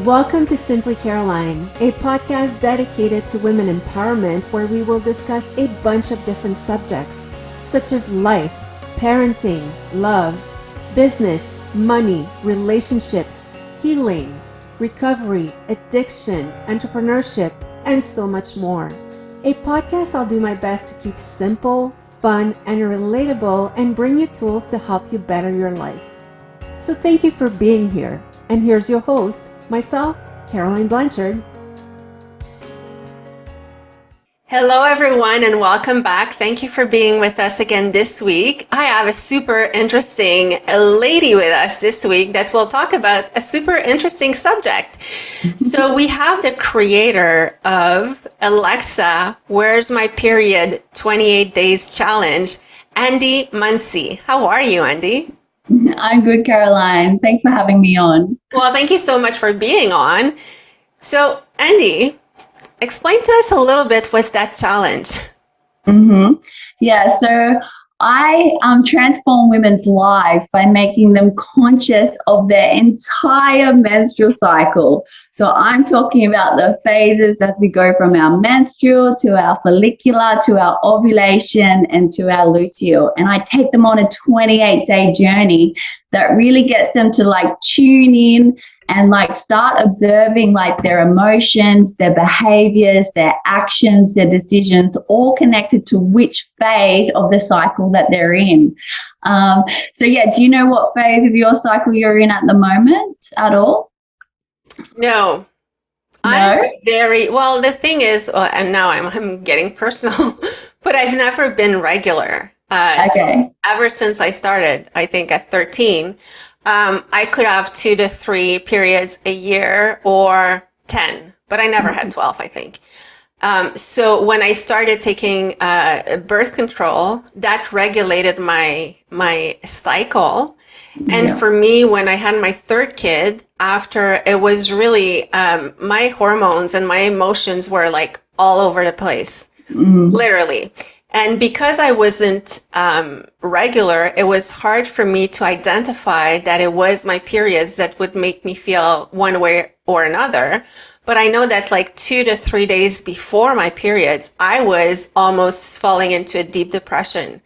Welcome to Simply Caroline, a podcast dedicated to women empowerment where we will discuss a bunch of different subjects such as life, parenting, love, business, money, relationships, healing, recovery, addiction, entrepreneurship, and so much more. A podcast I'll do my best to keep simple, fun, and relatable and bring you tools to help you better your life. So thank you for being here. And here's your host, myself, Caroline Blanchard. Hello, everyone, and welcome back. Thank you for being with us again this week. I have a super interesting lady with us this week that will talk about a super interesting subject. So we have the creator of Alexa, Where's My Period 28 Days Challenge, Andi Munsi. How are you, Andi? I'm good, Caroline. Thanks for having me on. Well, thank you so much for being on. So, Andi, explain to us a little bit what's that challenge? Yeah, so I transform women's lives by making them conscious of their entire menstrual cycle. So I'm talking about the phases as we go from our menstrual to our follicular to our ovulation and to our luteal. And I take them on a 28-day journey that really gets them to tune in and start observing their emotions, their behaviors, their actions, their decisions, all connected to which phase of the cycle that they're in. So yeah, do you know what phase of your cycle you're in at the moment at all? No. I'm well, the thing is, and now I'm getting personal, but I've never been regular. Okay. Ever since I started, I think at 13, I could have 2 to 3 periods a year or 10, but I never had 12, I think. So when I started taking birth control, that regulated my cycle. And for me, when I had my third kid, after it was really, my hormones and my emotions were all over the place, literally. And because I wasn't regular, it was hard for me to identify that it was my periods that would make me feel one way or another. But I know that 2 to 3 days before my periods, I was almost falling into a deep depression.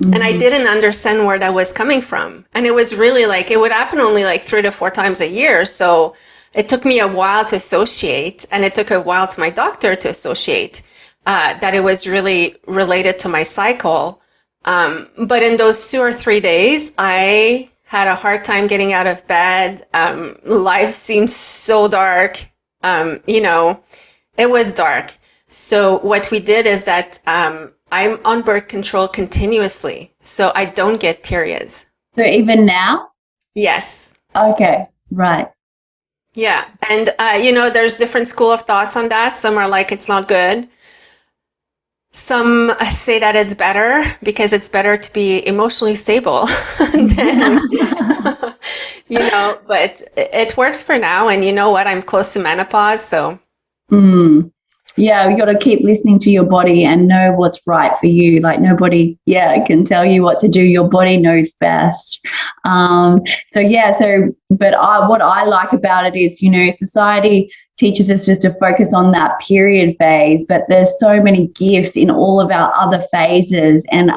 And I didn't understand where that was coming from. And it was really it would happen only 3 to 4 times a year. So it took me a while to associate, and it took a while to my doctor to associate that it was really related to my cycle. But in those 2 or 3 days, I had a hard time getting out of bed. Life seemed so dark. It was dark. So what we did is that I'm on birth control continuously, so I don't get periods. So even now? Yes. Okay, right. Yeah. And, there's different school of thoughts on that. Some are it's not good. Some say that it's better because it's better to be emotionally stable than, but it works for now. And you know what? I'm close to menopause, so. Yeah, you got to keep listening to your body and know what's right for you. Nobody, can tell you what to do. Your body knows best. But what I like about it is, society teaches us just to focus on that period phase, but there's so many gifts in all of our other phases. And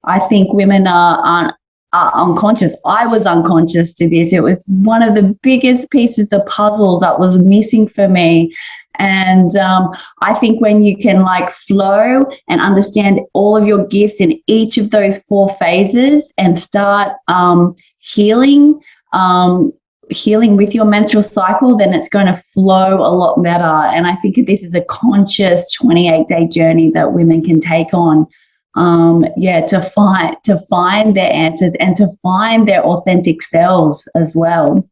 I think women are unconscious. I was unconscious to this. It was one of the biggest pieces of the puzzle that was missing for me. And I think when you can flow and understand all of your gifts in each of those 4 phases and start healing with your menstrual cycle, then it's going to flow a lot better. And I think this is a conscious 28-day journey that women can take on, to find their answers and to find their authentic selves as well.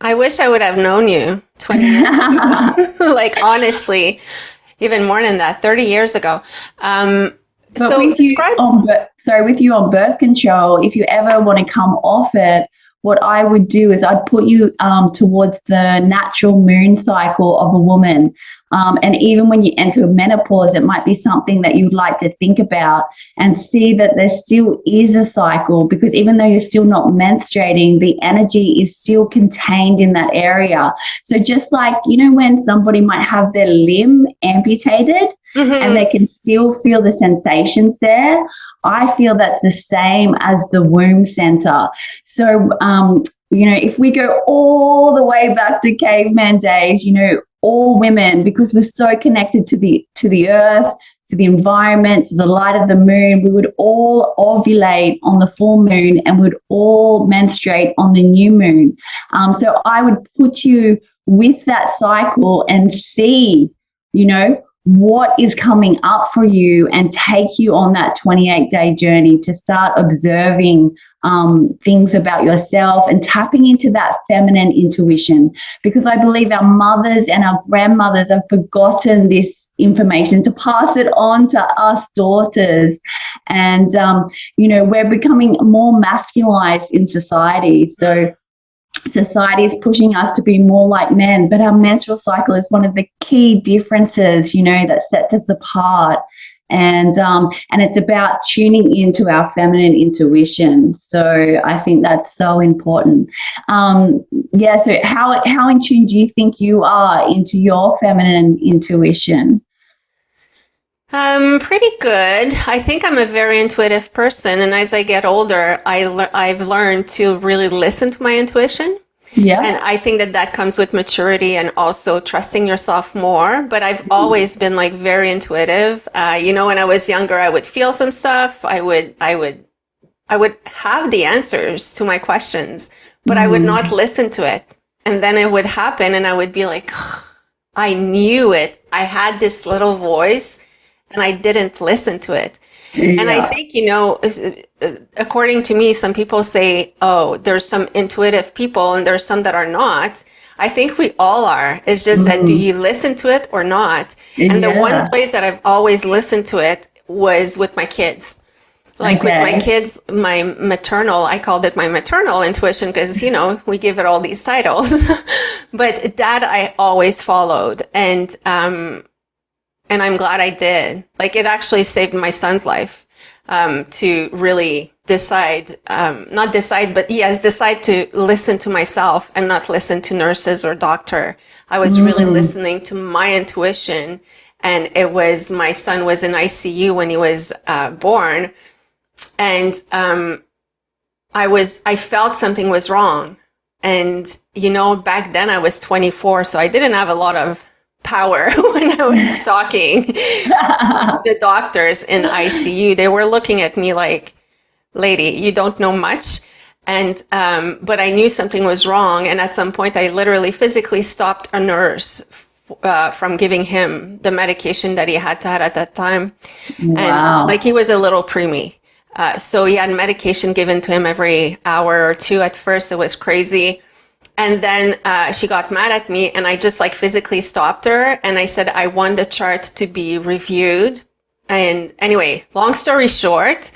I wish I would have known you 20 years ago. Honestly, even more than that, 30 years ago. With you on birth control, if you ever want to come off it, what I would do is I'd put you towards the natural moon cycle of a woman. And even when you enter menopause, it might be something that you'd like to think about and see that there still is a cycle, because even though you're still not menstruating, the energy is still contained in that area. So just like, you know, when somebody might have their limb amputated and they can still feel the sensations there, I feel that's the same as the womb center. So, you know, if we go all the way back to caveman days, you know, all women, because we're so connected to the earth, to the environment, to the light of the moon, we would all ovulate on the full moon and would all menstruate on the new moon. So I would put you with that cycle and see, you know, what is coming up for you and take you on that 28-day journey to start observing things about yourself and tapping into that feminine intuition, because I believe our mothers and our grandmothers have forgotten this information to pass it on to us daughters. And, you know, we're becoming more masculinized in society. So society is pushing us to be more like men, but our menstrual cycle is one of the key differences, you know, that sets us apart. And it's about tuning into our feminine intuition. So I think that's so important. Yeah. So how in tune do you think you are into your feminine intuition? Pretty good. I think I'm a very intuitive person, and as I get older, I've learned to really listen to my intuition. Yeah. And I think that comes with maturity and also trusting yourself more. But I've always been like very intuitive. You know, when I was younger, I would feel some stuff. I would have the answers to my questions, but I would not listen to it. And then it would happen, and I would be like, I knew it. I had this little voice, and I didn't listen to it. Yeah. And I think, you know, according to me, some people say, oh, there's some intuitive people and there's some that are not. I think we all are. It's just that, do you listen to it or not? And the one place that I've always listened to it was with my kids. Like with my kids, my maternal, I called it my maternal intuition because, you know, we give it all these titles. But that I always followed. And I'm glad I did. Like, it actually saved my son's life, to really decide to listen to myself and not listen to nurses or doctor. I was really listening to my intuition. And my son was in ICU when he was born. And I felt something was wrong. And, you know, back then I was 24, so I didn't have a lot of power when I was talking the doctors in ICU. They were looking at me like, lady, you don't know much. And but I knew something was wrong. And at some point I literally physically stopped a nurse from giving him the medication that he had to have at that time. Wow. And like, he was a little preemie. So he had medication given to him every hour or two. At first it was crazy. And then she got mad at me, and I just like physically stopped her. And I said, I want the chart to be reviewed. And anyway, long story short,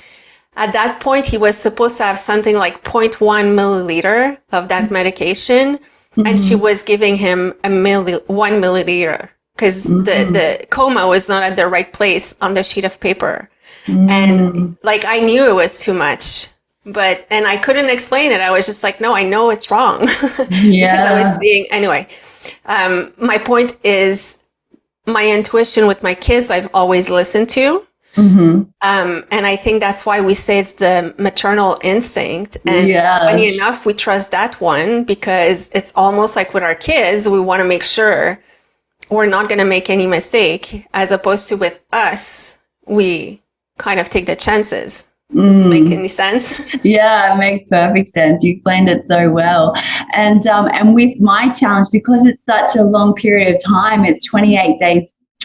at that point, he was supposed to have something like 0.1 milliliter of that medication. And she was giving him 1 milliliter because the coma was not at the right place on the sheet of paper. And like, I knew it was too much. And I couldn't explain it. I was just like, no, I know it's wrong. Because I was seeing, anyway, my point is my intuition with my kids, I've always listened to. And I think that's why we say it's the maternal instinct. And funny enough, we trust that one because it's almost like with our kids, we want to make sure we're not going to make any mistake, as opposed to with us, we kind of take the chances. Does it make any sense? Yeah, it makes perfect sense. You explained it so well. And with my challenge, because it's such a long period of time, it's 28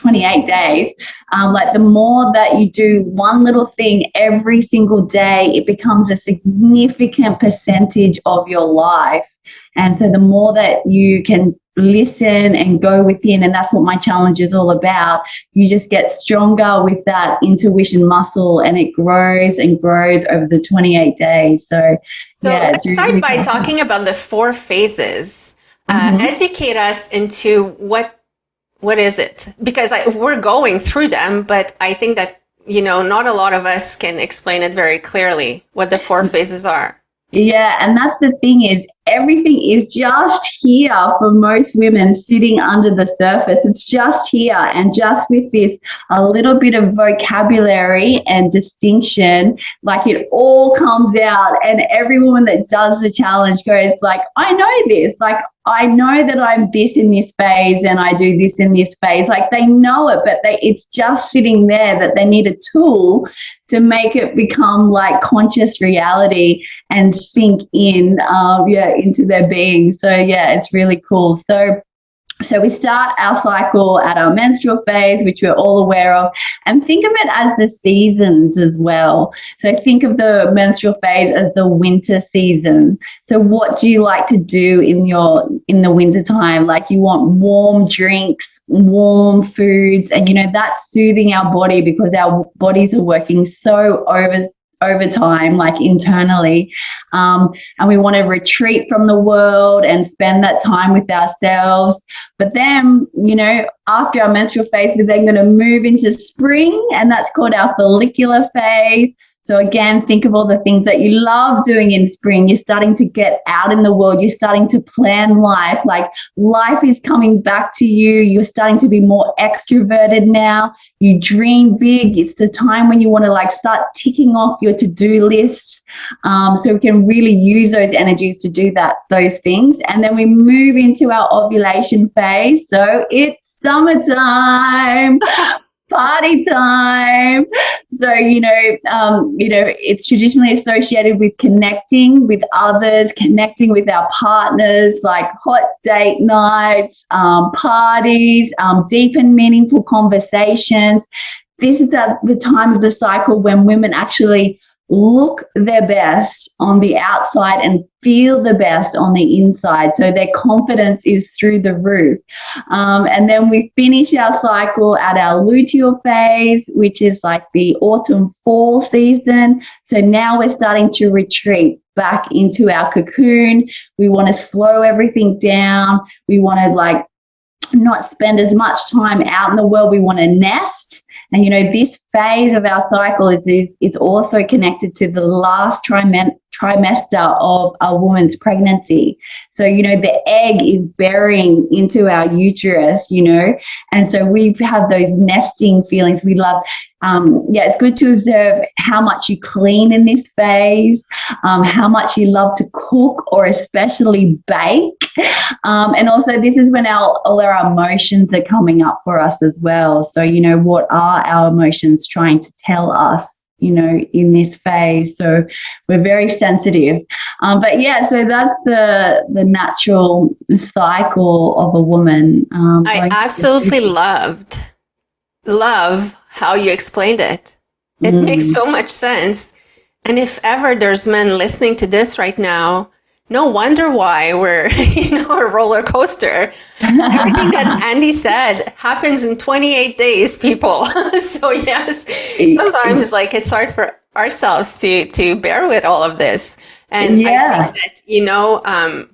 28 days, like the more that you do one little thing every single day, it becomes a significant percentage of your life. And so the more that you can listen and go within, and that's what my challenge is all about, you just get stronger with that intuition muscle, and it grows and grows over the 28 days. So yeah, let's start by talking about the 4 phases. Educate us into what is it? Because we're going through them, but I think that, not a lot of us can explain it very clearly, what the 4 phases are. Yeah, and that's the thing, is everything is just here for most women, sitting under the surface. It's just here, and just with this a little bit of vocabulary and distinction, like it all comes out, and every woman that does the challenge goes like, I know this, like I know that I'm this in this phase and I do this in this phase. Like they know it, but it's just sitting there that they need a tool to make it become like conscious reality and sink in, into their being. So yeah, it's really cool. So we start our cycle at our menstrual phase, which we're all aware of, and think of it as the seasons as well. So think of the menstrual phase as the winter season. So what do you like to do in the winter time? Like you want warm drinks, warm foods, and that's soothing our body, because our bodies are working so over time, like internally, and we want to retreat from the world and spend that time with ourselves. But then, after our menstrual phase, we're then going to move into spring, and that's called our follicular phase. So again, think of all the things that you love doing in spring. You're starting to get out in the world. You're starting to plan life. Like life is coming back to you. You're starting to be more extroverted now. You dream big. It's the time when you want to like start ticking off your to-do list. So we can really use those energies to do those things. And then we move into our ovulation phase. So it's summertime. Party time. So, it's traditionally associated with connecting with others, connecting with our partners, like hot date nights, parties, deep and meaningful conversations. This is at the time of the cycle when women actually look their best on the outside and feel the best on the inside. So their confidence is through the roof. And then we finish our cycle at our luteal phase, which is like the autumn fall season. So now we're starting to retreat back into our cocoon. We want to slow everything down. We want to like not spend as much time out in the world. We want to nest. And, this phase of our cycle is also connected to the last trimester of a woman's pregnancy. So, the egg is burying into our uterus, and so we have those nesting feelings. We love, it's good to observe how much you clean in this phase, how much you love to cook or especially bake. And also this is when all our emotions are coming up for us as well. So, what are our emotions trying to tell us, in this phase? So we're very sensitive. But yeah, so that's the natural cycle of a woman. I absolutely love how you explained it. It makes so much sense. And if ever there's men listening to this right now, no wonder why we're, a roller coaster. Everything that Andi said happens in 28 days, people. So yes, sometimes like it's hard for ourselves to bear with all of this. And I think that,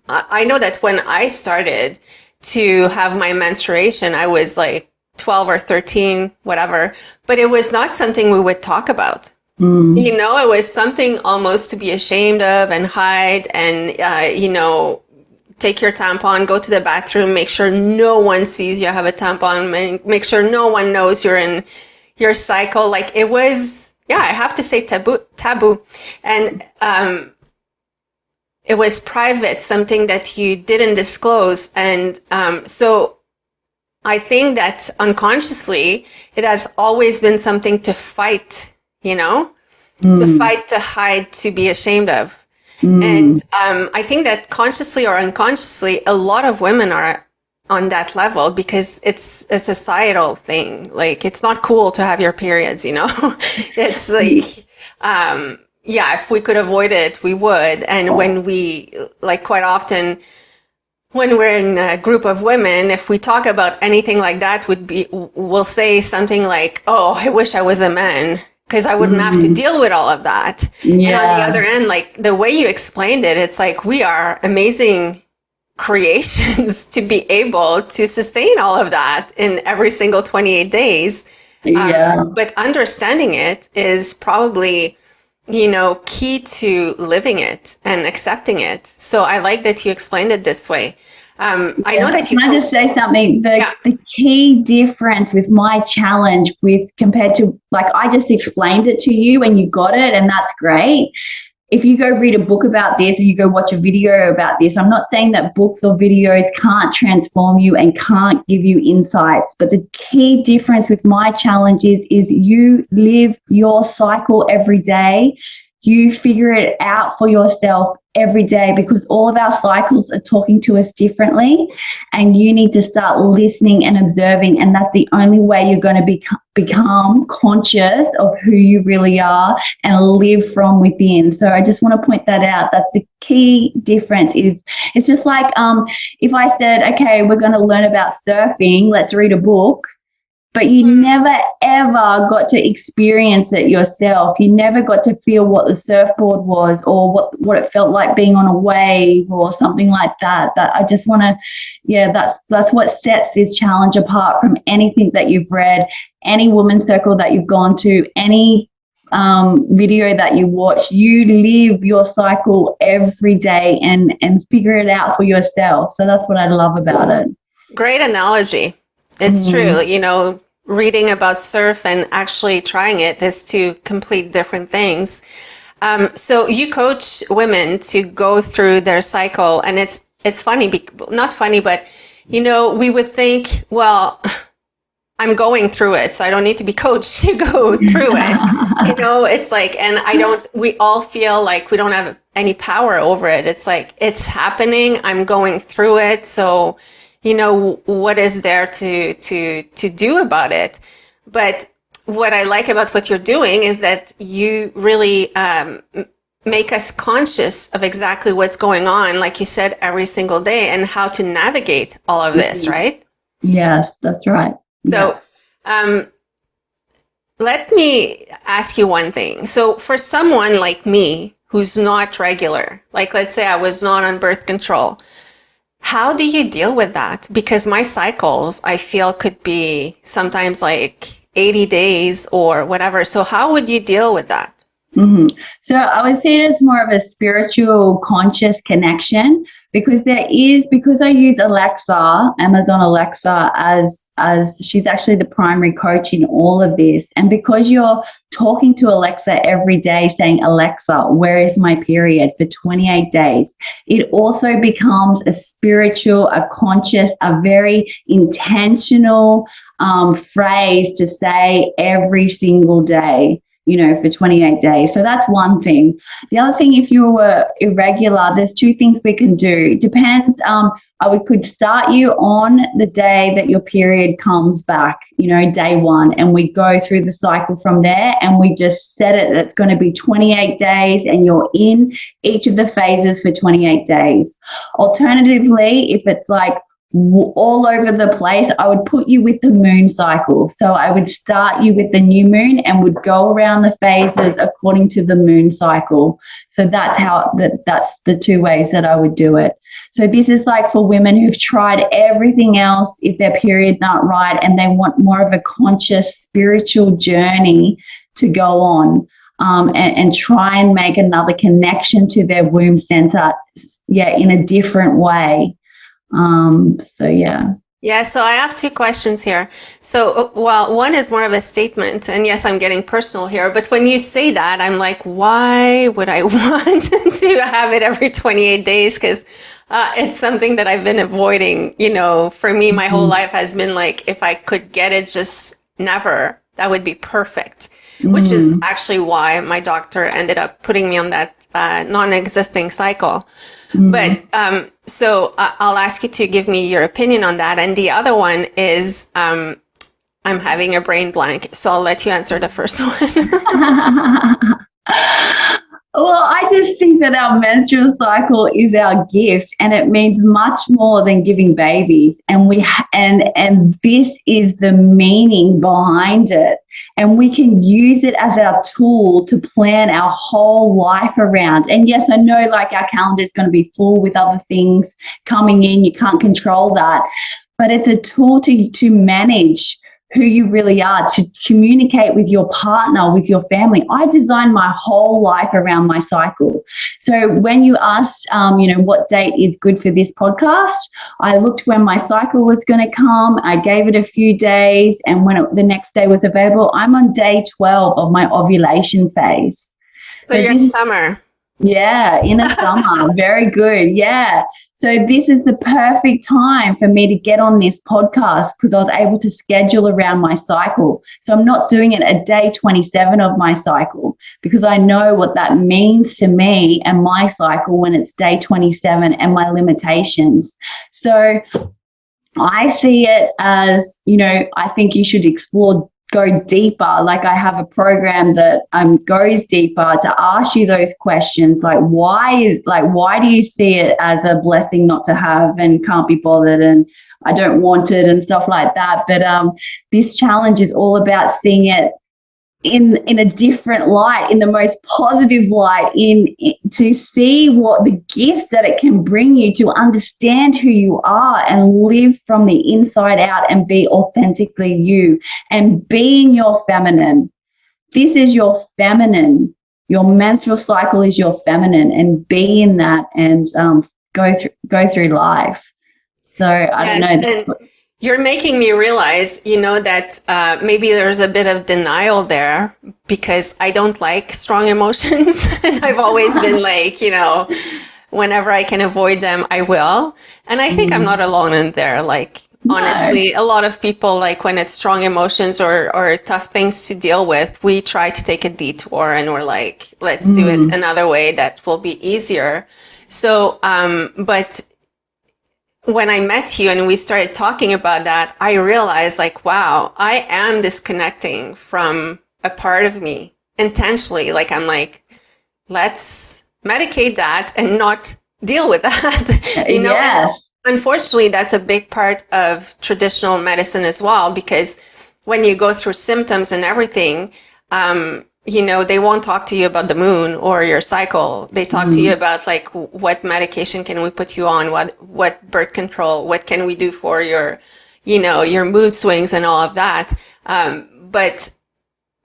I know that when I started to have my menstruation, I was like 12 or 13, whatever, but it was not something we would talk about. It was something almost to be ashamed of and hide and, take your tampon, go to the bathroom, make sure no one sees you have a tampon, make sure no one knows you're in your cycle. Like it was, I have to say taboo. And it was private, something that you didn't disclose. And so I think that unconsciously, it has always been something to fight, to fight, to hide, to be ashamed of. And I think that consciously or unconsciously, a lot of women are on that level because it's a societal thing. Like, it's not cool to have your periods, you know? It's like, yeah, if we could avoid it, we would. And when we, like, quite often, when we're in a group of women, if we talk about anything like that, we'll say something like, "Oh, I wish I was a man because I wouldn't have to deal with all of that." And on the other end, like the way you explained it, it's like we are amazing creations to be able to sustain all of that in every single 28 days. But understanding it is probably, key to living it and accepting it. So I like that you explained it this way. I know that you Can I just say something? The key difference with my challenge compared to, like, I just explained it to you and you got it, and that's great. If you go read a book about this or you go watch a video about this, I'm not saying that books or videos can't transform you and can't give you insights, but the key difference with my challenge is you live your cycle every day. You figure it out for yourself every day, because all of our cycles are talking to us differently, and you need to start listening and observing, and that's the only way you're going to become conscious of who you really are and live from within. So I just want to point that out. That's the key difference. It's just like if I said, okay, we're going to learn about surfing, let's read a book, but you never, ever got to experience it yourself. You never got to feel what the surfboard was, or what it felt like being on a wave or something like that. That I just want to, that's what sets this challenge apart from anything that you've read, any women's circle that you've gone to, any video that you watch. You live your cycle every day and figure it out for yourself. So that's what I love about it. Great analogy. It's true, reading about surf and actually trying it is two complete different things. So you coach women to go through their cycle, and it's funny, not funny, but we would think, well, I'm going through it, so I don't need to be coached to go through it. It's like, and we all feel like we don't have any power over it. It's like, it's happening, I'm going through it, so what is there to do about it? But what I like about what you're doing is that you really make us conscious of exactly what's going on, like you said, every single day, and how to navigate all of this, right? Yes, that's right. So let me ask you one thing. So for someone like me who's not regular, like let's say I was not on birth control, how do you deal with that? Because my cycles, I feel, could be sometimes like 80 days or whatever. So how would you deal with that? So I would say it's more of a spiritual conscious connection, because I use Alexa, Amazon Alexa, as she's actually the primary coach in all of this. And because you're talking to Alexa every day saying, Alexa, where is my period, for 28 days, it also becomes a spiritual, a conscious, a very intentional phrase to say every single day, for 28 days. So that's one thing. The other thing, if you were irregular, there's two things we can do. It depends. We could start you on the day that your period comes back, day one, and we go through the cycle from there, and we just set it. It's going to be 28 days, and you're in each of the phases for 28 days. Alternatively, if it's like all over the place, I would put you with the moon cycle. So I would start you with the new moon and would go around the phases according to the moon cycle. So that's the two ways that I would do it. So this is like for women who've tried everything else, if their periods aren't right and they want more of a conscious spiritual journey to go on. And try and make another connection to their womb center, in a different way. So I have two questions here. So, well, one is more of a statement, and yes, I'm getting personal here, but when you say that, I'm like, why would I want to have it every 28 days? Because it's something that I've been avoiding. For me, my whole life has been like, if I could get it just never, that would be perfect, which is actually why my doctor ended up putting me on that non-existing cycle. But So I'll ask you to give me your opinion on that. And the other one is I'm having a brain blank. So I'll let you answer the first one. Well, I just think that our menstrual cycle is our gift, and it means much more than giving babies. And and this is the meaning behind it. And we can use it as our tool to plan our whole life around. And yes, I know like our calendar is going to be full with other things coming in. You can't control that, but it's a tool to manage who you really are, to communicate with your partner, with your family. I designed my whole life around my cycle. So when you asked, what date is good for this podcast, I looked when my cycle was going to come. I gave it a few days, and when the next day was available, I'm on day 12 of my ovulation phase. So you're in summer. Yeah, in a summer. Very good. Yeah. So this is the perfect time for me to get on this podcast because I was able to schedule around my cycle. So I'm not doing it at day 27 of my cycle because I know what that means to me and my cycle when it's day 27 and my limitations. So I see it as, I think you should go deeper. Like I have a program that goes deeper to ask you those questions, like why do you see it as a blessing not to have and can't be bothered and I don't want it and stuff like that. But this challenge is all about seeing it in a different light, in the most positive light, to see what the gifts that it can bring you, to understand who you are and live from the inside out and be authentically you and being your feminine. This is your feminine. Your menstrual cycle is your feminine, and be in that and go through life. So I don't know. You're making me realize, that maybe there's a bit of denial there because I don't like strong emotions. And I've always been like, whenever I can avoid them, I will. And I think I'm not alone in there. Like, honestly, a lot of people, like when it's strong emotions or tough things to deal with, we try to take a detour and we're like, let's do it another way that will be easier. So, but when I met you and we started talking about that, I realized like, wow, I am disconnecting from a part of me intentionally. Like, I'm like, let's medicate that and not deal with that. Yes. Unfortunately, that's a big part of traditional medicine as well, because when you go through symptoms and everything, they won't talk to you about the moon or your cycle. They talk to you about like, what medication can we put you on? What birth control? What can we do for your mood swings and all of that? But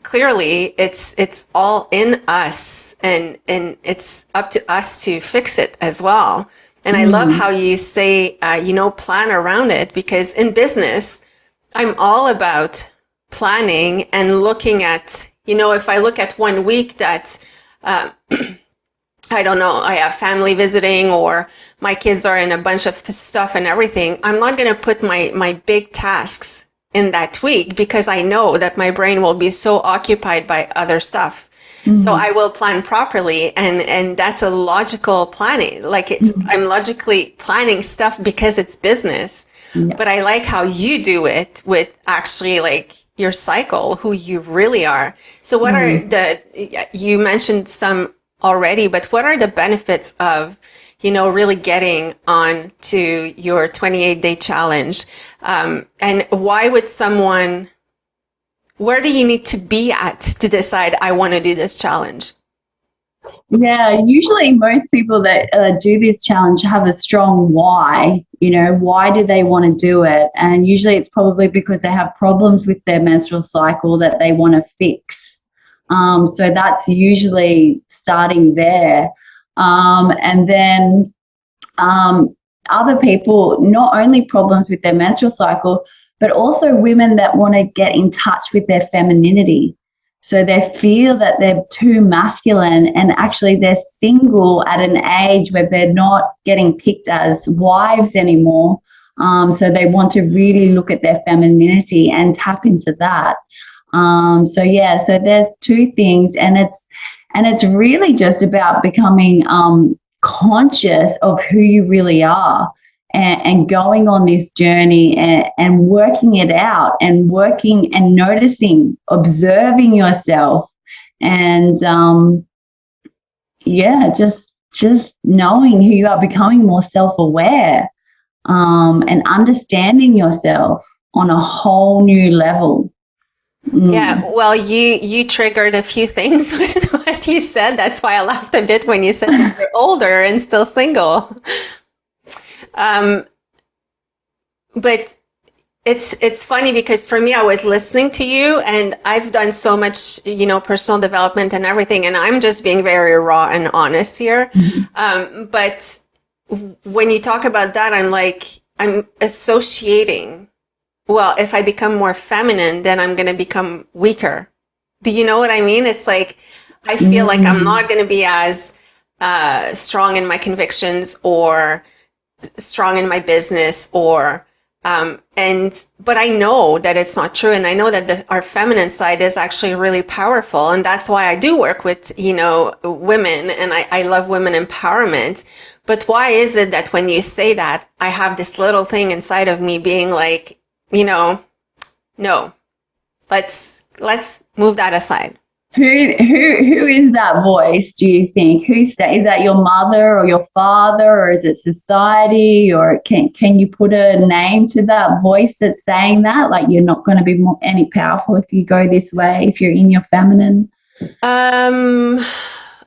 clearly it's all in us and it's up to us to fix it as well. And I love how you say, plan around it, because in business, I'm all about planning and looking at, if I look at 1 week that, I don't know, I have family visiting or my kids are in a bunch of stuff and everything, I'm not going to put my big tasks in that week because I know that my brain will be so occupied by other stuff. So I will plan properly, and that's a logical planning. Like I'm logically planning stuff because it's business. Yeah. But I like how you do it with actually like your cycle, who you really are. So what are you mentioned some already, but what are the benefits of, really getting on to your 28-day challenge? And why would where do you need to be at to decide I want to do this challenge? Yeah, usually most people that do this challenge have a strong why. Why do they want to do it? And usually it's probably because they have problems with their menstrual cycle that they want to fix. So that's usually starting there. And then other people, not only problems with their menstrual cycle, but also women that want to get in touch with their femininity. So they feel that they're too masculine and actually they're single at an age where they're not getting picked as wives anymore. So they want to really look at their femininity and tap into that. So there's two things, and it's really just about becoming conscious of who you really are, and going on this journey, and working it out, and working and noticing, observing yourself, and just knowing who you are, becoming more self-aware, and understanding yourself on a whole new level. Yeah, well, you triggered a few things with what you said. That's why I laughed a bit when you said that you're older and still single. But it's funny because for me, I was listening to you, and I've done so much, personal development and everything, and I'm just being very raw and honest here. But when you talk about that, I'm associating, well, if I become more feminine, then I'm going to become weaker. Do you know what I mean? It's like, I feel like I'm not going to be as strong in my convictions, or strong in my business, but I know that it's not true. And I know that our feminine side is actually really powerful. And that's why I do work with, women, and I love women empowerment. But why is it that when you say that, I have this little thing inside of me being like, no, let's move that aside. Who is that voice, do you think? Is that your mother or your father, or is it society, or can you put a name to that voice that's saying that? Like, you're not going to be any powerful if you go this way, if you're in your feminine?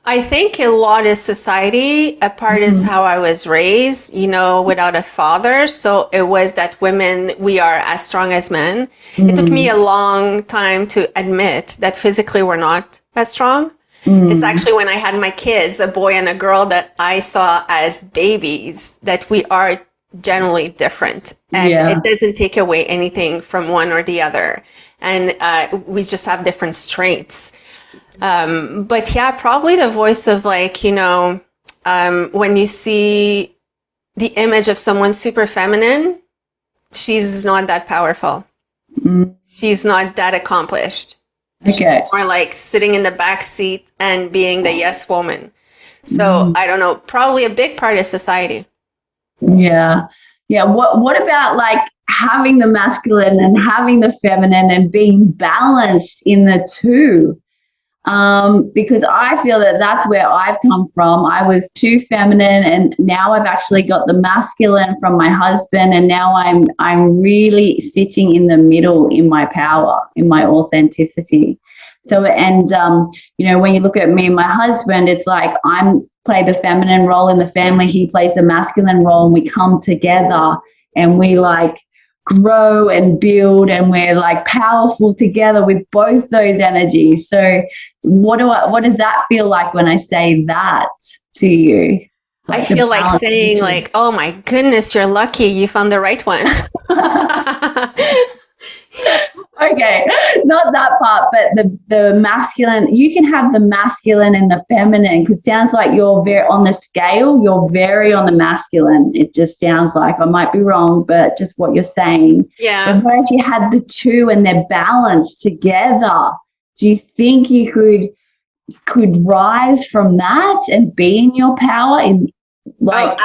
I think a lot is society. A part is how I was raised, without a father. So it was that women, we are as strong as men. It took me a long time to admit that physically we're not as strong. It's actually when I had my kids, a boy and a girl, that I saw as babies, that we are generally different. And it doesn't take away anything from one or the other. And we just have different strengths. But yeah, probably the voice of when you see the image of someone super feminine, she's not that powerful. She's not that accomplished. Okay. She's more like sitting in the back seat and being the yes woman. So I don't know, probably a big part is society. Yeah. Yeah. What about like having the masculine and having the feminine and being balanced in the two? Because I feel that that's where I've come from. I was too feminine, and now I've actually got the masculine from my husband, and now I'm really sitting in the middle in my power, in my authenticity. So, and when you look at me and my husband, it's like I'm play the feminine role in the family, he plays the masculine role, and we come together and we like grow and build, and we're like powerful together with both those energies. So what does that feel like when I say that to you? I feel like saying like, oh my goodness, you're lucky you found the right one. Okay, not that part, but the masculine, you can have the masculine and the feminine, because it sounds like you're very on the scale, you're very on the masculine. It just sounds like, I might be wrong, but just what you're saying. Yeah. But what if you had the two and they're balanced together? Do you think you could rise from that and be in your power?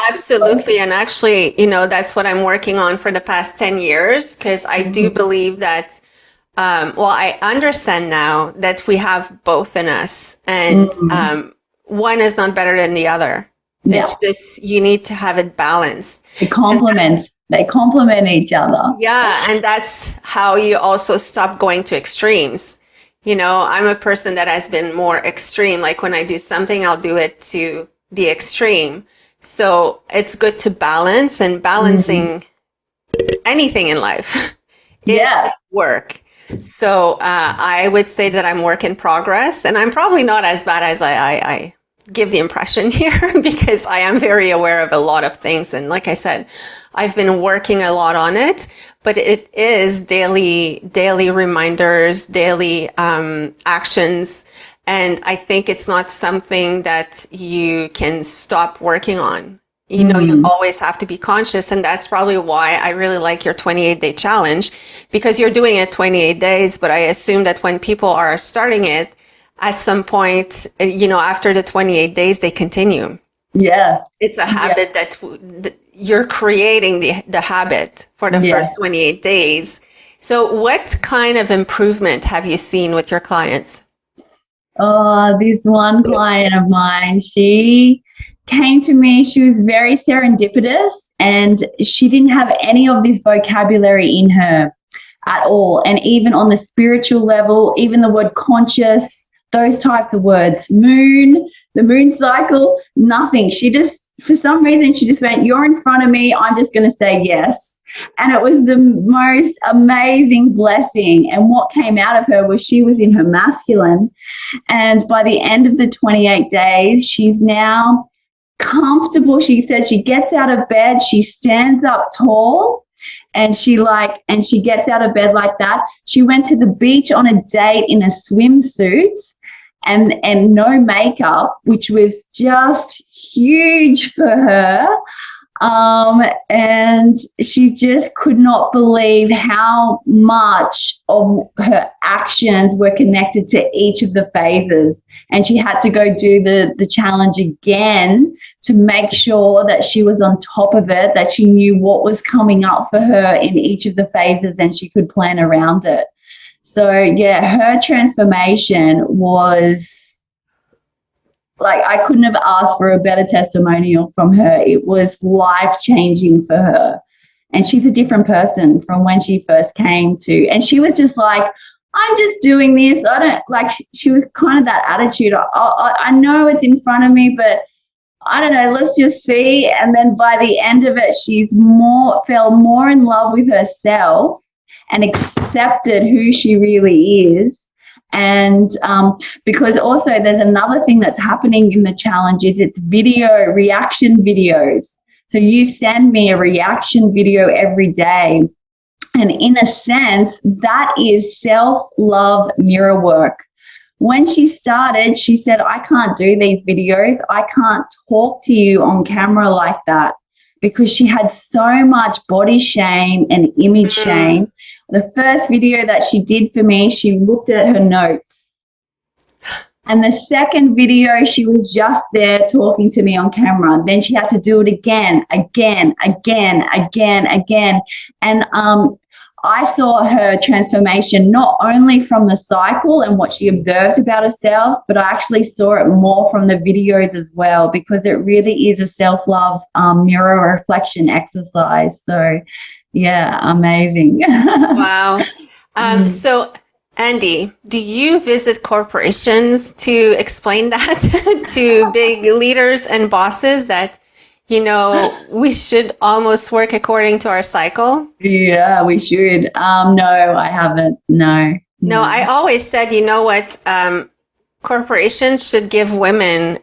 Absolutely. And actually, that's what I'm working on for the past 10 years, because I do believe that, I understand now that we have both in us, and one is not better than the other. Yeah. It's just, you need to have it balanced. They complement each other. Yeah. And that's how you also stop going to extremes. I'm a person that has been more extreme. Like when I do something, I'll do it to the extreme. So it's good to balance, and balancing anything in life is work. So I would say that I'm work in progress, and I'm probably not as bad as I give the impression here, because I am very aware of a lot of things. And like I said, I've been working a lot on it, but it is daily reminders, daily actions. And I think it's not something that you can stop working on. You always have to be conscious. And that's probably why I really like your 28-day challenge, because you're doing it 28 days. But I assume that when people are starting it, at some point, after the 28 days, they continue. Yeah. It's a habit that you're creating the habit for the Yeah. first 28 days. So what kind of improvement have you seen with your clients? Oh, this one client of mine, she came to me. She was very serendipitous and she didn't have any of this vocabulary in her at all. And even on the spiritual level, even the word conscious, those types of words, moon, the moon cycle, nothing. She just, for some reason, she just went, "You're in front of me. I'm just going to say yes." And it was the most amazing blessing. And what came out of her was she was in her masculine. And by the end of the 28 days, she's now comfortable. She said she gets out of bed, she stands up tall, and she gets out of bed like that. She went to the beach on a date in a swimsuit and no makeup, which was just huge for her. And she just could not believe how much of her actions were connected to each of the phases. And she had to go do the challenge again to make sure that she was on top of it, that she knew what was coming up for her in each of the phases and she could plan around it. So, yeah, her transformation was like, I couldn't have asked for a better testimonial from her. It was life-changing for her. And she's a different person from when she first came to. And she was just like, "I'm just doing this. I don't," like, she was kind of that attitude. I know it's in front of me, but I don't know, let's just see. And then by the end of it, fell more in love with herself and accepted who she really is. And because also there's another thing that's happening in the challenge is it's reaction videos. So you send me a reaction video every day. And in a sense, that is self-love mirror work. When she started, she said, "I can't do these videos. I can't talk to you on camera like that," because she had so much body shame and image shame. The first video that she did for me, she looked at her notes. And the second video, she was just there talking to me on camera. Then she had to do it again. And I saw her transformation not only from the cycle and what she observed about herself, but I actually saw it more from the videos as well, because it really is a self-love mirror reflection exercise. So, yeah, amazing. Wow. So, Andi, do you visit corporations to explain that to big leaders and bosses that, we should almost work according to our cycle? Yeah, we should. No, I haven't. No. No, I always said, you know what, corporations should give women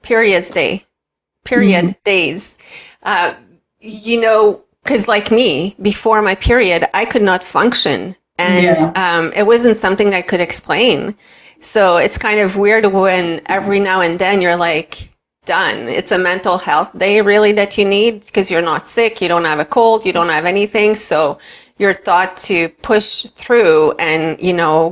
period days. Because like me, before my period, I could not function. And it wasn't something I could explain. So it's kind of weird when every now and then you're like, done. It's a mental health day really that you need, because you're not sick, you don't have a cold, you don't have anything. So you're thought to push through and,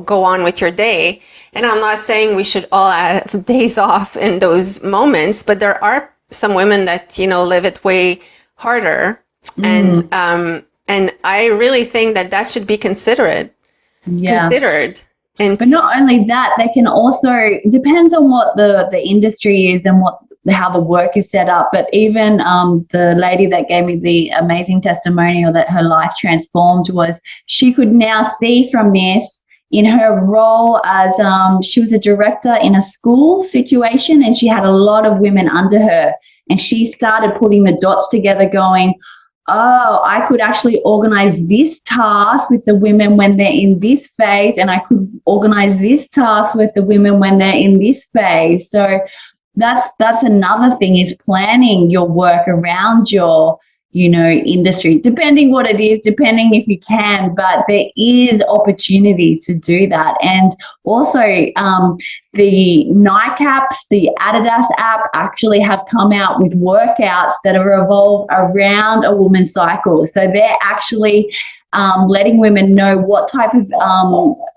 go on with your day. And I'm not saying we should all have days off in those moments, but there are some women that, live it way harder. And I really think that should be considered. And but not only that, they can also, depends on what the industry is and how the work is set up. But even the lady that gave me the amazing testimonial that her life transformed was she could now see from this in her role as she was a director in a school situation, and she had a lot of women under her. And she started putting the dots together going, "Oh, I could actually organize this task with the women when they're in this phase, and I could organize this task with the women when they're in this phase." So that's another thing, is planning your work around your, industry, depending what it is, depending if you can, but there is opportunity to do that. And also the Nike apps, the Adidas app actually have come out with workouts that are evolved around a woman's cycle. So they're actually letting women know what type of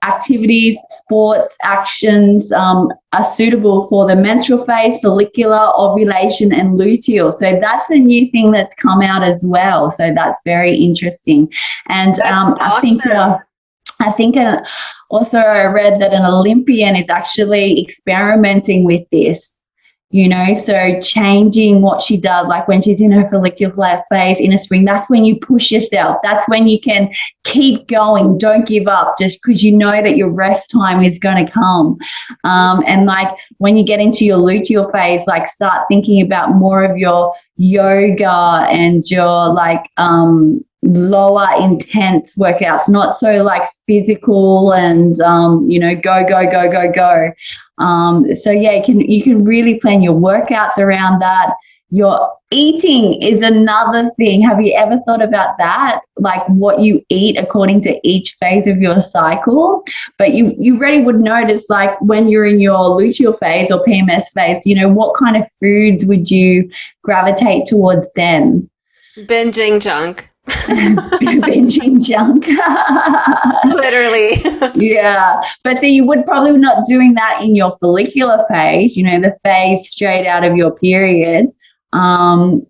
activities, sports, actions are suitable for the menstrual phase, follicular, ovulation, and luteal. So that's a new thing that's come out as well. So that's very interesting. And That's awesome. I think also I read that an Olympian is actually experimenting with this, so changing what she does, like when she's in her follicular phase in a spring, that's when you push yourself. That's when you can keep going. Don't give up just because you know that your rest time is going to come. And like when you get into your luteal phase, like start thinking about more of your yoga and your like, lower intense workouts, not so like physical and go. So yeah, you can really plan your workouts around that. Your eating is another thing. Have you ever thought about that? Like what you eat according to each phase of your cycle? But you really would notice, like when you're in your luteal phase or PMS phase, what kind of foods would you gravitate towards then? Binging junk. Binging junk. Literally. Yeah. But see, you would probably not doing that in your follicular phase, the phase straight out of your period. No,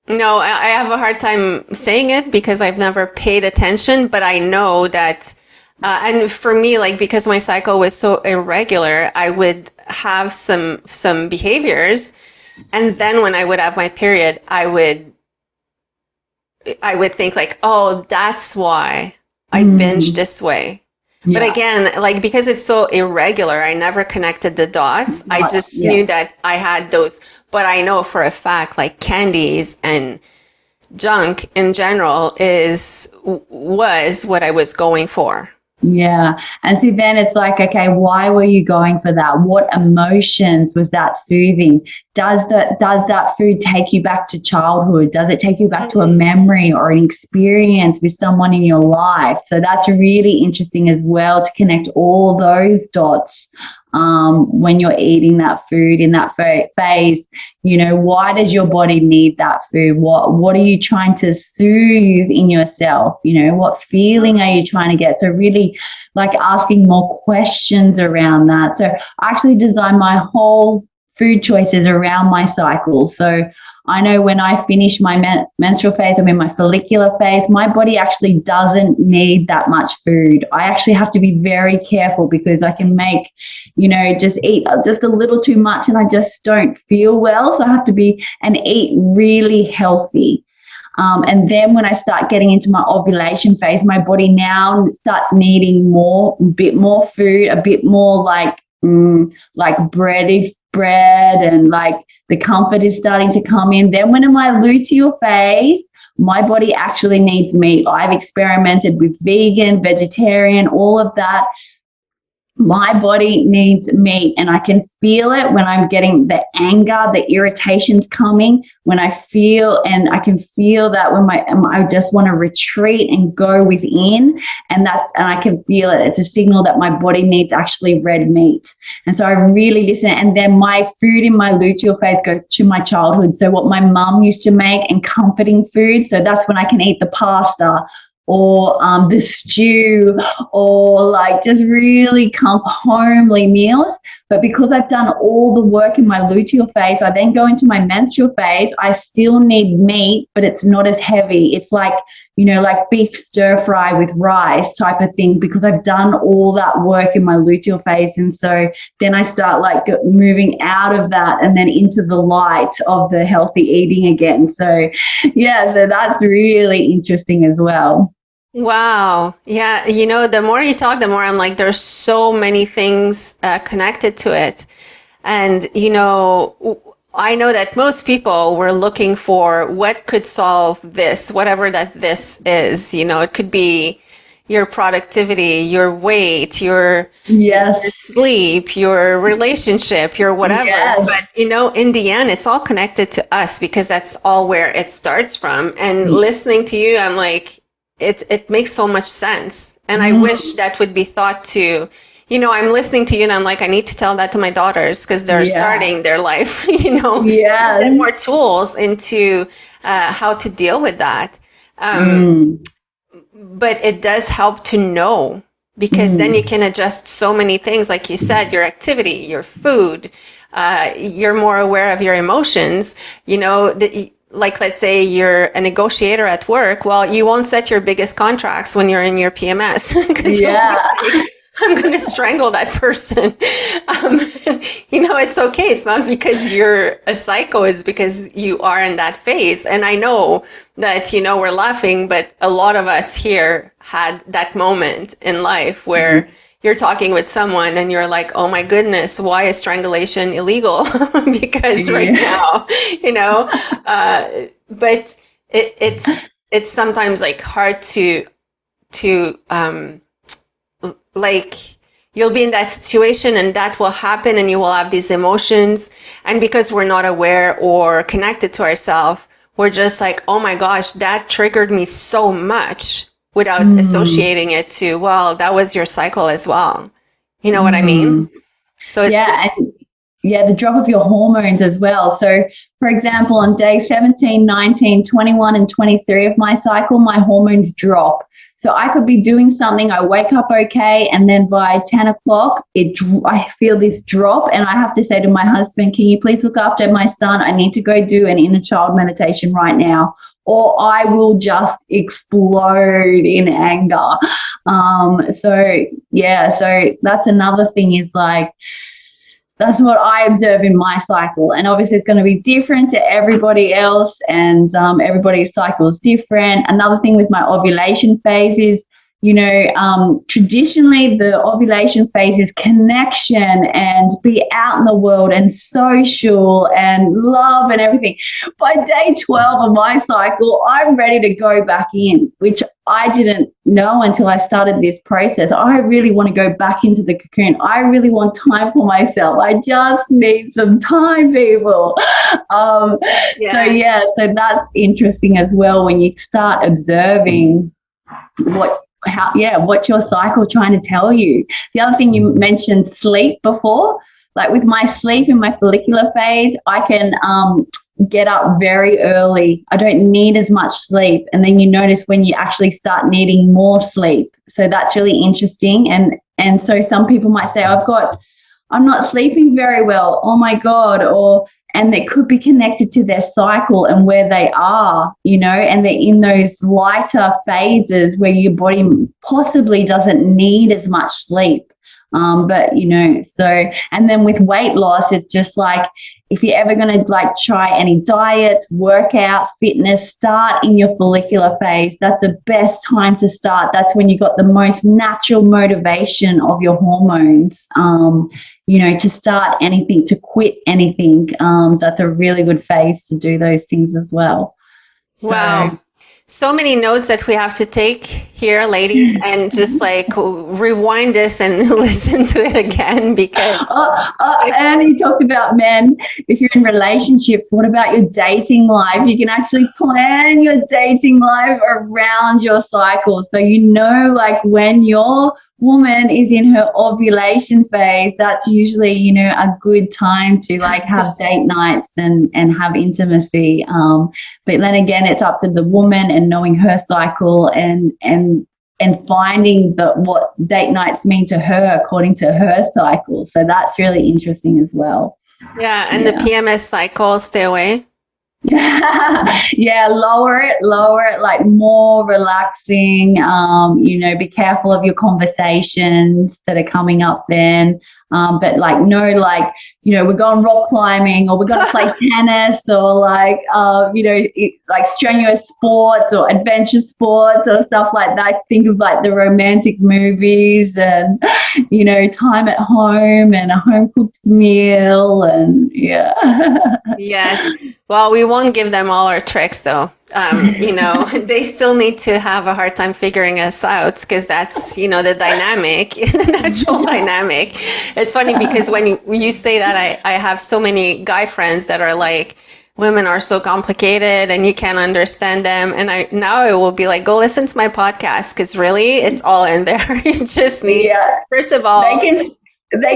I have a hard time saying it because I've never paid attention, but I know that, and for me, like because my cycle was so irregular, I would have some behaviors, and then when I would have my period, I would think like, oh, that's why I binge this way. But Yeah. again, like because it's so irregular, I never connected the dots. I just Yeah. knew that I had those. But I know for a fact, like candies and junk in general was what I was going for. Yeah. And see, then it's like, okay, why were you going for that? What emotions was that soothing? Does that food take you back to childhood? Does it take you back to a memory or an experience with someone in your life? So that's really interesting as well to connect all those dots when you're eating that food in that phase. Why does your body need that food? What are you trying to soothe in yourself? What feeling are you trying to get? So really like asking more questions around that. So I actually designed my whole food choices around my cycle. So I know when I finish my menstrual phase, I'm in my follicular phase, my body actually doesn't need that much food. I actually have to be very careful because I can make, just eat just a little too much and I just don't feel well. So I have to eat really healthy. And then when I start getting into my ovulation phase, my body now starts needing a bit more food, a bit more like bread and like the comfort is starting to come in. Then when in my luteal phase, my body actually needs meat. I've experimented with vegan, vegetarian, all of that. My body needs meat and I can feel it when I'm getting the anger, the irritations coming, when I can feel that when I just want to retreat and go within and I can feel it. It's a signal that my body needs actually red meat. And so I really listen. And then my food in my luteal phase goes to my childhood. So what my mum used to make and comforting food. So that's when I can eat the pasta or the stew or like just really homely meals. But because I've done all the work in my luteal phase, I then go into my menstrual phase. I still need meat, but it's not as heavy. It's like, like beef stir fry with rice type of thing because I've done all that work in my luteal phase. And so then I start like moving out of that and then into the light of the healthy eating again. So yeah, so that's really interesting as well. Wow. Yeah. The more you talk, the more I'm like, there's so many things connected to it. And, I know that most people were looking for what could solve this, whatever that this is. It could be your productivity, your weight, your sleep, your relationship, your whatever. Yes. But, in the end, it's all connected to us because that's all where it starts from. And listening to you, I'm like, it makes so much sense. And I wish that would be thought to, I'm listening to you and I'm like, I need to tell that to my daughters because they're starting their life, give them more tools into how to deal with that. but it does help to know, because then you can adjust so many things. Like you said, your activity, your food, you're more aware of your emotions. You know, like let's say you're a negotiator at work. Well, you won't set your biggest contracts when you're in your PMS because you're like, I'm going to strangle that person. You know, it's okay. It's not because you're a psycho. It's because you are in that phase. And I know that, you know, we're laughing, but a lot of us here had that moment in life where you're talking with someone and you're like, oh my goodness, why is strangulation illegal? Because right now, you know, but it's sometimes like hard to like, you'll be in that situation and that will happen and you will have these emotions. And because we're not aware or connected to ourselves, we're just like, oh my gosh, that triggered me so much, without associating it to, well, that was your cycle as well. You know what I mean? So it's the drop of your hormones as well. So, for example, on day 17, 19, 21, and 23 of my cycle, my hormones drop. So I could be doing something, I wake up okay, and then by 10 o'clock, I feel this drop, and I have to say to my husband, can you please look after my son? I need to go do an inner child meditation right now, or I will just explode in anger. So that's another thing, is like, that's what I observe in my cycle. And obviously it's going to be different to everybody else, and everybody's cycle is different. Another thing with my ovulation phase is, you know, traditionally the ovulation phase is connection and be out in the world and social and love and everything. By day 12 of my cycle, I'm ready to go back in, which I didn't know until I started this process. I really want to go back into the cocoon. I really want time for myself. I just need some time, people. So that's interesting as well, when you start observing what's your cycle trying to tell you. The other thing, you mentioned sleep before. Like with my sleep in my follicular phase, I can get up very early. I don't need as much sleep. And then you notice when you actually start needing more sleep. So that's really interesting. And so some people might say, I'm not sleeping very well. Oh my God. And it could be connected to their cycle and where they are, you know, and they're in those lighter phases where your body possibly doesn't need as much sleep. But, you know, so, and then with weight loss, it's just like, if you're ever going to like try any diets, workouts, fitness, start in your follicular phase. That's the best time to start. That's when you got the most natural motivation of your hormones, you know, to start anything, to quit anything. That's a really good phase to do those things as well. Wow. So many notes that we have to take here, ladies, and just like rewind this and listen to it again, because and you talked about men. If you're in relationships, what about your dating life? You can actually plan your dating life around your cycle. So you know, like when your woman is in her ovulation phase, that's usually, you know, a good time to like have date nights and have intimacy. But then again, it's up to the woman and knowing her cycle and finding what date nights mean to her according to her cycle. So that's really interesting as well. Yeah, and the PMS cycle, stay away. Lower it, like more relaxing. You know, be careful of your conversations that are coming up then. But like, no, like, you know, we're going rock climbing, or we're going to play tennis, or like, you know, like strenuous sports or adventure sports or stuff like that. Think of like the romantic movies and, you know, time at home and a home cooked meal and Yes. Well, we won't give them all our tricks though. You know, they still need to have a hard time figuring us out, because that's, you know, the dynamic, the natural dynamic. It's funny because when you say that, I have so many guy friends that are like, women are so complicated and you can't understand them. And I will be like, go listen to my podcast, because really it's all in there. You just need, first of all, they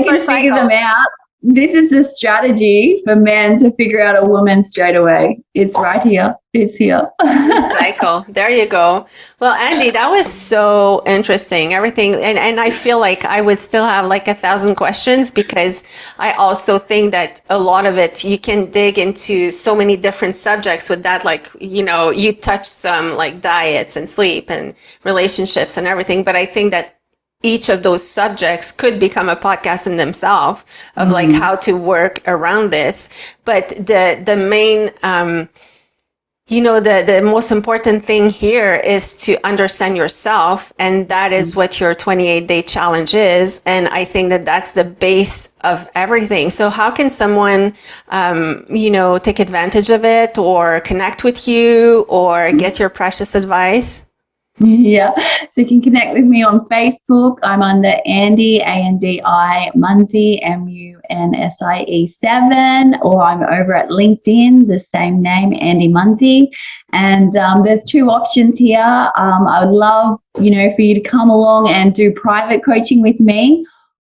can figure them out. this is the strategy for men to figure out a woman straight away. It's right here. It's here. Cycle. There you go. Well, Andi, that was so interesting. Everything, and I feel like I would still have like 1,000 questions, because I also think that a lot of it you can dig into so many different subjects with that. Like, you touch some like diets and sleep and relationships and everything, but I think that each of those subjects could become a podcast in themselves of like how to work around this. But the main the most important thing here is to understand yourself, and that is what your 28-day challenge is. And I think that that's the base of everything. So how can someone, take advantage of it, or connect with you, or get your precious advice? Yeah, so you can connect with me on Facebook. I'm under Andi, Andi Munsi, Munsie7, or I'm over at LinkedIn, the same name, Andi Munsi. And there's two options here. I would love, for you to come along and do private coaching with me.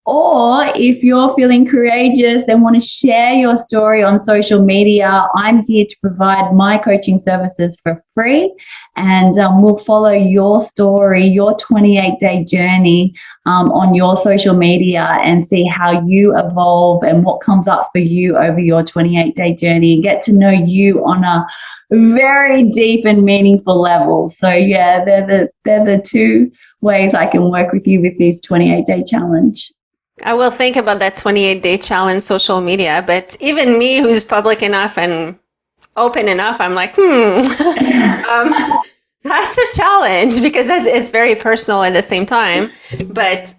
Or if you're feeling courageous and want to share your story on social media, I'm here to provide my coaching services for free. And we'll follow your story, your 28-day journey on your social media, and see how you evolve and what comes up for you over your 28-day journey, and get to know you on a very deep and meaningful level. So yeah, they're the two ways I can work with you with this 28-day challenge. I will think about that 28-day challenge social media, but even me, who's public enough and open enough, I'm like, that's a challenge, because it's very personal at the same time. But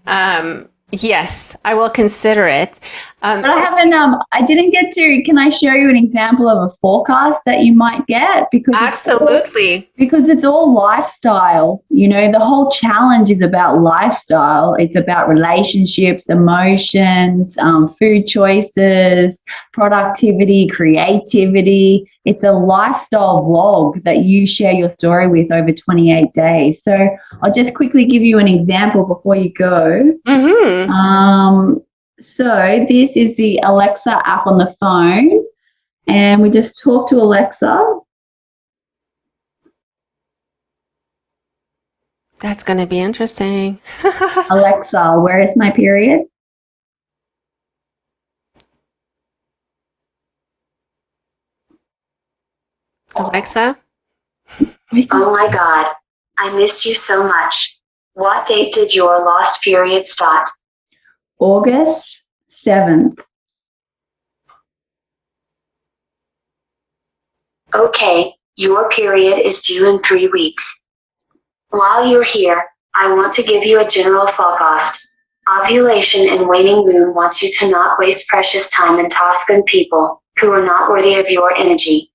yes, I will consider it. But I haven't. I didn't get to. Can I show you an example of a forecast that you might get? Because absolutely, it's all lifestyle. The whole challenge is about lifestyle. It's about relationships, emotions, food choices, productivity, creativity. It's a lifestyle vlog that you share your story with over 28 days. So I'll just quickly give you an example before you go. So this is the Alexa app on the phone, and we just talk to Alexa. That's going to be interesting. Alexa, where is my period? Alexa? Oh my God, I missed you so much. What date did your lost period start? August 7th. Okay, your period is due in 3 weeks. While you're here, I want to give you a general forecast. Ovulation and waning moon wants you to not waste precious time in tasking people who are not worthy of your energy.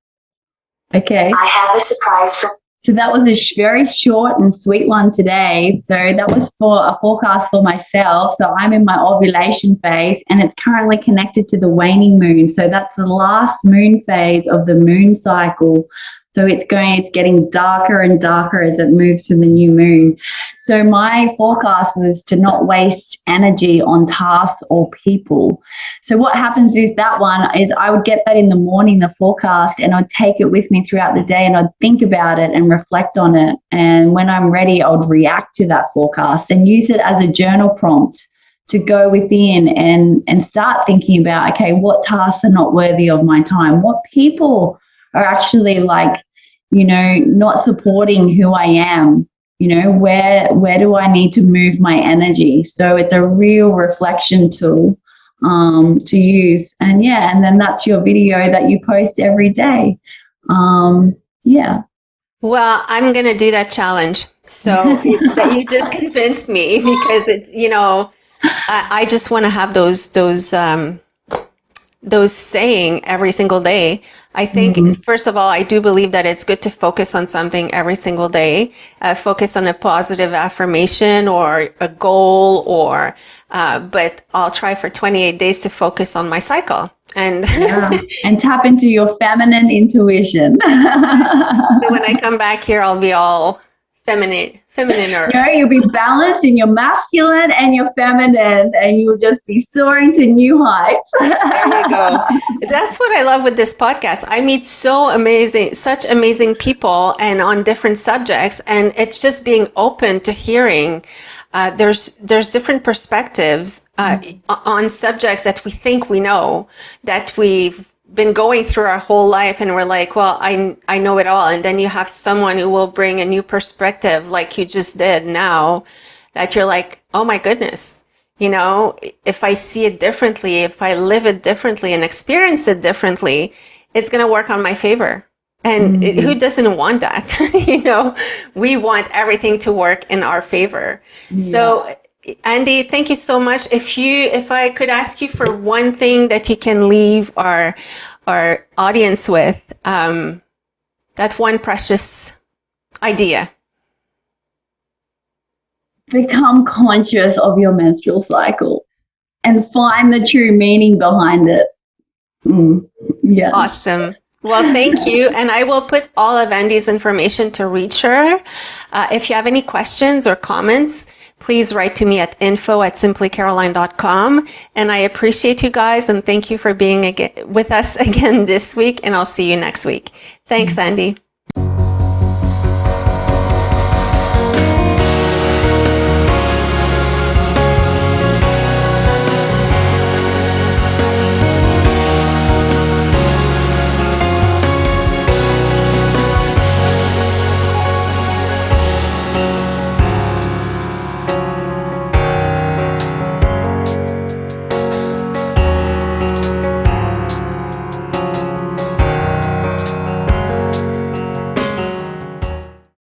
Okay. I have a surprise for. So that was a very short and sweet one today. So that was for a forecast for myself. So I'm in my ovulation phase, and it's currently connected to the waning moon. So that's the last moon phase of the moon cycle. So it's getting darker and darker as it moves to the new moon. So my forecast was to not waste energy on tasks or people. So what happens with that one is I would get that in the morning, the forecast, and I'd take it with me throughout the day, and I'd think about it and reflect on it. And when I'm ready, I would react to that forecast and use it as a journal prompt to go within and start thinking about, okay, what tasks are not worthy of my time? What people are actually not supporting who I am? Where do I need to move my energy? So it's a real reflection tool to use. And then that's your video that you post every day. Well, I'm going to do that challenge. So you just convinced me, because it's, I just want to have those saying every single day. I think, first of all, I do believe that it's good to focus on something every single day, focus on a positive affirmation or a goal, but I'll try for 28 days to focus on my cycle and tap into your feminine intuition. So when I come back here, I'll be all feminine Feminineer. You know, you'll be balanced in your masculine and your feminine, and you'll just be soaring to new heights. There you go. That's what I love with this podcast. I meet such amazing people and on different subjects, and it's just being open to hearing. There's different perspectives on subjects that we think we know, that we've been going through our whole life, and we're like, well, I know it all. And then you have someone who will bring a new perspective, like you just did now, that you're like, oh my goodness, you know, if I see it differently, if I live it differently and experience it differently, it's going to work on my favor. And who doesn't want that? You know, we want everything to work in our favor. Yes. So Andi, thank you so much. If I could ask you for one thing that you can leave our audience with, that one precious idea. Become conscious of your menstrual cycle and find the true meaning behind it. Yeah. Awesome. Well, thank you. And I will put all of Andi's information to reach her. If you have any questions or comments, please write to me at info@simplycaroline.com. And I appreciate you guys, and thank you for being with us again this week, and I'll see you next week. Thanks, Andi.